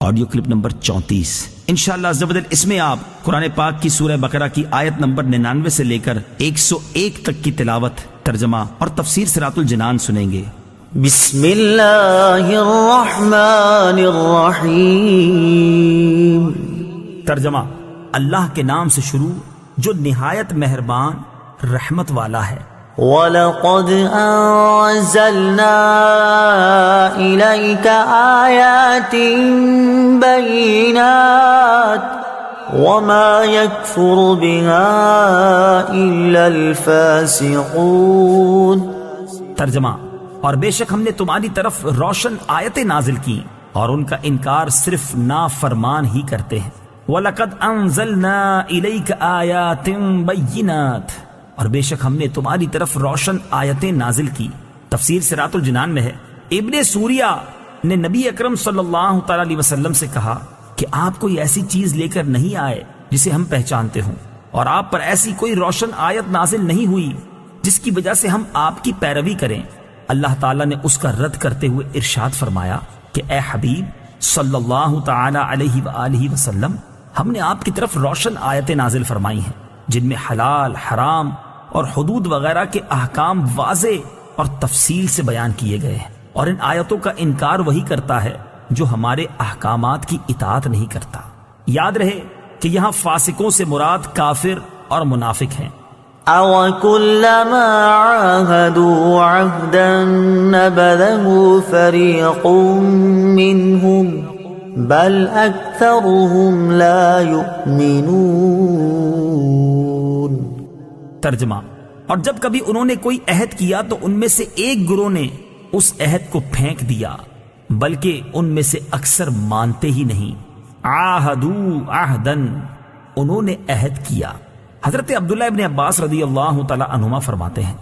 Audio clip number 34۔ انشاءاللہ عز و جل اس میں آپ قرآن پاک کی سورہ بقرہ کی آیت نمبر 99 سے لے کر 101 تک کی تلاوت، ترجمہ اور تفسیر صراط الجنان سنیں گے۔ بسم اللہ الرحمن الرحیم۔ ترجمہ: اللہ کے نام سے شروع جو نہایت مہربان رحمت والا ہے۔ وَلَقَدْ أَنزَلْنَا إِلَيْكَ آيَاتٍ بَيِّنَاتٍ وَمَا يَكْفُرُ بِهَا إِلَّا الْفَاسِقُونَ۔ ترجمہ: اور بے شک ہم نے تمہاری طرف روشن آیتیں نازل کی اور ان کا انکار صرف نافرمان ہی کرتے ہیں۔ وَلَقَدْ أَنزَلْنَا إِلَيْكَ آيَاتٍ بَيِّنَاتٍ، اور بے شک ہم نے تمہاری طرف روشن آیتیں نازل کی۔ تفسیر صراط الجنان میں ہے، ابن سوریہ نے نبی اکرم صلی اللہ تعالی علیہ وسلم سے کہا کہ آپ کوئی ایسی چیز لے کر نہیں آئے جسے ہم پہچانتے ہوں، اور آپ پر ایسی کوئی روشن آیت نازل نہیں ہوئی جس کی وجہ سے ہم آپ کی پیروی کریں۔ اللہ تعالیٰ نے اس کا رد کرتے ہوئے ارشاد فرمایا کہ اے حبیب صلی اللہ تعالی علیہ وآلہ وسلم، ہم نے آپ کی طرف روشن آیتیں نازل فرمائی ہیں جن میں حلال، حرام اور حدود وغیرہ کے احکام واضح اور تفصیل سے بیان کیے گئے ہیں، اور ان آیتوں کا انکار وہی کرتا ہے جو ہمارے احکامات کی اطاعت نہیں کرتا۔ یاد رہے کہ یہاں فاسقوں سے مراد کافر اور منافق ہیں۔ أَوَكُلَّمَا عَاهَدُوا عَهْدًا نَبَذَهُ فَرِيقٌ مِّنْهُمْ بَلْ أَكْثَرُهُمْ لَا يُؤْمِنُونَ۔ ترجمہ: اور جب کبھی انہوں نے کوئی عہد کیا تو ان میں سے ایک گروہ نے اس عہد کو پھینک دیا، بلکہ ان میں سے اکثر مانتے ہی نہیں۔ عاہدوا عہدن، انہوں نے عہد کیا۔ حضرت عبداللہ ابن عباس رضی اللہ تعالی عنہما فرماتے ہیں،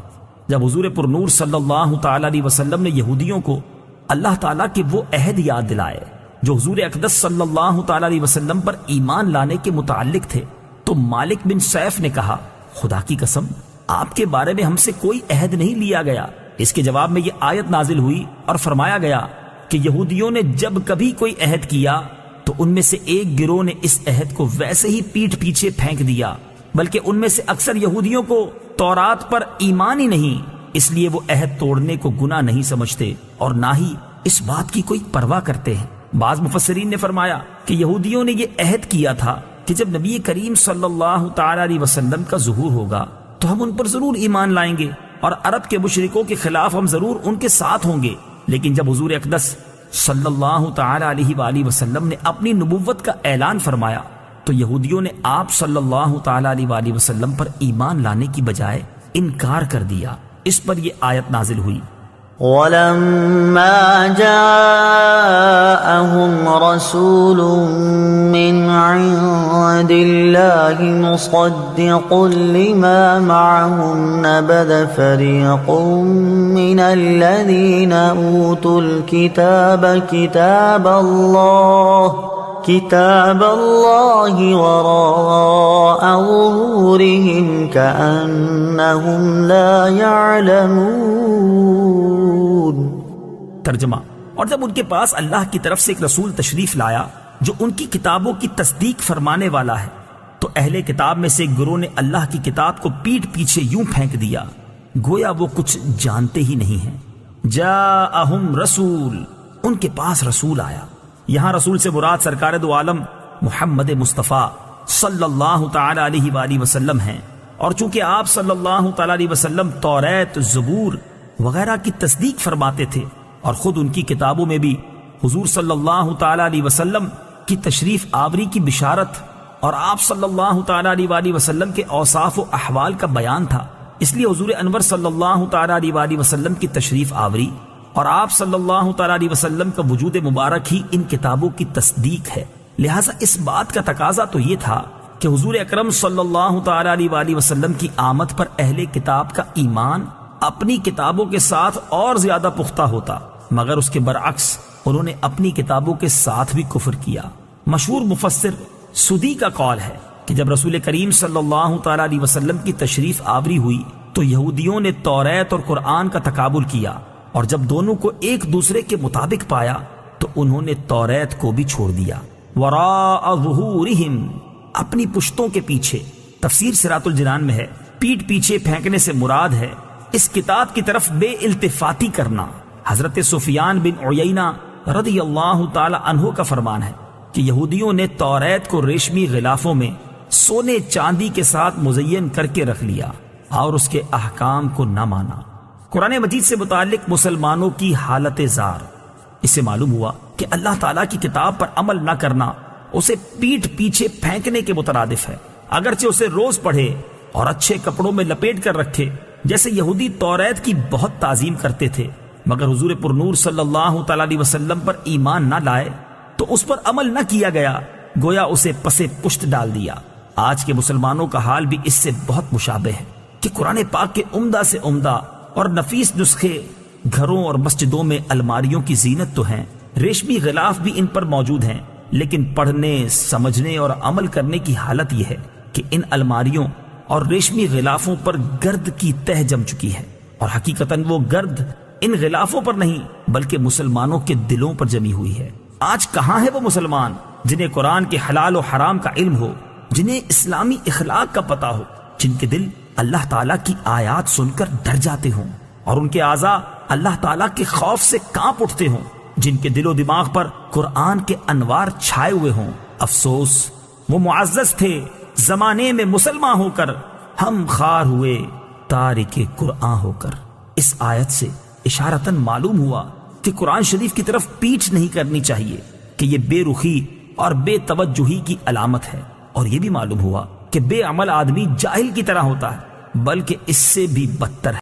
جب حضور پر نور صلی اللہ تعالی علیہ وسلم نے یہودیوں کو اللہ تعالیٰ کے وہ عہد یاد دلائے جو حضور اقدس صلی اللہ تعالی علیہ وسلم پر ایمان لانے کے متعلق تھے، تو مالک بن سیف نے کہا، خدا کی قسم آپ کے بارے میں ہم سے کوئی عہد نہیں لیا گیا۔ اس کے جواب میں یہ آیت نازل ہوئی اور فرمایا گیا کہ یہودیوں نے جب کبھی کوئی عہد کیا تو ان میں سے ایک گروہ نے اس عہد کو ویسے ہی پیٹھ پیچھے پھینک دیا، بلکہ ان میں سے اکثر یہودیوں کو تورات پر ایمان ہی نہیں، اس لیے وہ عہد توڑنے کو گناہ نہیں سمجھتے اور نہ ہی اس بات کی کوئی پرواہ کرتے ہیں۔ بعض مفسرین نے فرمایا کہ یہودیوں نے یہ عہد کیا تھا کہ جب نبی کریم صلی اللہ تعالی علیہ وسلم کا ظہور ہوگا تو ہم ان پر ضرور ایمان لائیں گے اور عرب کے مشرکوں کے خلاف ہم ضرور ان کے ساتھ ہوں گے۔ لیکن جب حضور اقدس صلی اللہ تعالی علیہ وآلہ وسلم نے اپنی نبوت کا اعلان فرمایا تو یہودیوں نے آپ صلی اللہ تعالی علیہ وآلہ وسلم پر ایمان لانے کی بجائے انکار کر دیا۔ اس پر یہ آیت نازل ہوئی۔ وَلَمَّا جَاءَهُمْ رَسُولٌ مِّنْ عِندِ اللَّهِ مُصَدِّقٌ لِّمَا مَعَهُمْ نَبَذَ فَرِيقٌ مِّنَ الَّذِينَ أُوتُوا الْكِتَابَ كِتَابَ اللَّهِ وَرَاءَ ظُهُورِهِمْ كَأَنَّهُمْ لَا يَعْلَمُونَ۔ ترجمہ: اور جب ان کے پاس اللہ کی طرف سے ایک رسول تشریف لایا جو ان کی کتابوں کی تصدیق فرمانے والا ہے تو اہل کتاب میں سے ایک گروہ نے اللہ کی کتاب کو پیٹھ پیچھے یوں پھینک دیا گویا وہ کچھ جانتے ہی نہیں ہیں۔ جاءہم رسول، ان کے پاس رسول آیا۔ یہاں رسول سے مراد سرکار دو عالم محمد مصطفیٰ صلی اللہ تعالی علیہ وآلہ وسلم ہیں، اور چونکہ آپ صلی اللہ تعالی علیہ وسلم توریت، زبور وغیرہ کی تصدیق فرماتے تھے اور خود ان کی کتابوں میں بھی حضور صلی اللہ تعالی علیہ وسلم کی تشریف آوری کی بشارت اور آپ صلی اللہ تعالی علیہ وآلہ وسلم کے اوصاف و احوال کا بیان تھا، اس لیے حضور انور صلی اللہ تعالی علیہ وآلہ وسلم کی تشریف آوری اور آپ صلی اللہ تعالی علیہ وسلم کا وجود مبارک ہی ان کتابوں کی تصدیق ہے۔ لہٰذا اس بات کا تقاضا تو یہ تھا کہ حضور اکرم صلی اللہ تعالی علیہ وآلہ وسلم کی آمد پر اہل کتاب کا ایمان اپنی کتابوں کے ساتھ اور زیادہ پختہ ہوتا، مگر اس کے برعکس انہوں نے اپنی کتابوں کے ساتھ بھی کفر کیا۔ مشہور مفسر سدی کا قول ہے کہ جب رسول کریم صلی اللہ تعالی علیہ وسلم کی تشریف آوری ہوئی تو یہودیوں نے توریت اور قرآن کا تقابل کیا، اور جب دونوں کو ایک دوسرے کے مطابق پایا تو انہوں نے توریت کو بھی چھوڑ دیا۔ وراء ظہورہم، اپنی پشتوں کے پیچھے۔ تفسیر صراط الجنان میں ہے پیٹھ پیچھے پھینکنے سے مراد ہے اس کتاب کی طرف بے التفاتی کرنا۔ حضرت سفیان بن عیینہ رضی اللہ تعالی عنہ کا فرمان ہے کہ یہودیوں نے توریت کو ریشمی غلافوں میں سونے چاندی کے ساتھ مزین کر کے رکھ لیا اور اس کے احکام کو نہ مانا۔ قرآن مجید سے متعلق مسلمانوں کی حالت زار، اس سے معلوم ہوا کہ اللہ تعالیٰ کی کتاب پر عمل نہ کرنا اسے پیٹھ پیچھے پھینکنے کے مترادف ہے، اگرچہ اسے روز پڑھے اور اچھے کپڑوں میں لپیٹ کر رکھے، جیسے یہودی توریت کی بہت تعظیم کرتے تھے، مگر حضور پرنور صلی اللہ تعالی علیہ وسلم پر ایمان نہ لائے تو اس پر عمل نہ کیا گیا، گویا اسے پسے پشت ڈال دیا۔ آج کے مسلمانوں کا حال بھی اس سے بہت مشابہ ہے کہ قرآن پاک کے عمدہ سے عمدہ اور نفیس نسخے گھروں اور مسجدوں میں الماریوں کی زینت تو ہیں، ریشمی غلاف بھی ان پر موجود ہیں، لیکن پڑھنے، سمجھنے اور عمل کرنے کی حالت یہ ہے کہ ان الماریوں اور ریشمی غلافوں پر گرد کی تہ جم چکی ہے، اور حقیقتاً وہ گرد ان غلافوں پر نہیں بلکہ مسلمانوں کے دلوں پر جمی ہوئی ہے۔ آج کہاں ہے وہ مسلمان جنہیں قرآن کے حلال و حرام کا علم ہو، جنہیں اسلامی اخلاق کا پتہ ہو، جن کے دل اللہ تعالیٰ کی آیات سن کر ڈر جاتے ہوں اور ان کے اعضاء اللہ تعالیٰ کے خوف سے کانپ اٹھتے ہوں، جن کے دل و دماغ پر قرآن کے انوار چھائے ہوئے ہوں۔ افسوس، وہ معزز تھے زمانے میں مسلمان ہو کر، ہم خوار ہوئے تارک قرآن ہو کر۔ اس آیت سے اشارتاً معلوم ہوا کہ قرآن شریف کی طرف پیٹھ نہیں کرنی چاہیے، کہ یہ بے رخی اور بے توجہی کی علامت ہے، اور یہ بھی معلوم ہوا کہ بے عمل آدمی جاہل کی طرح ہوتا ہے، بلکہ اس سے بھی بدتر ہے۔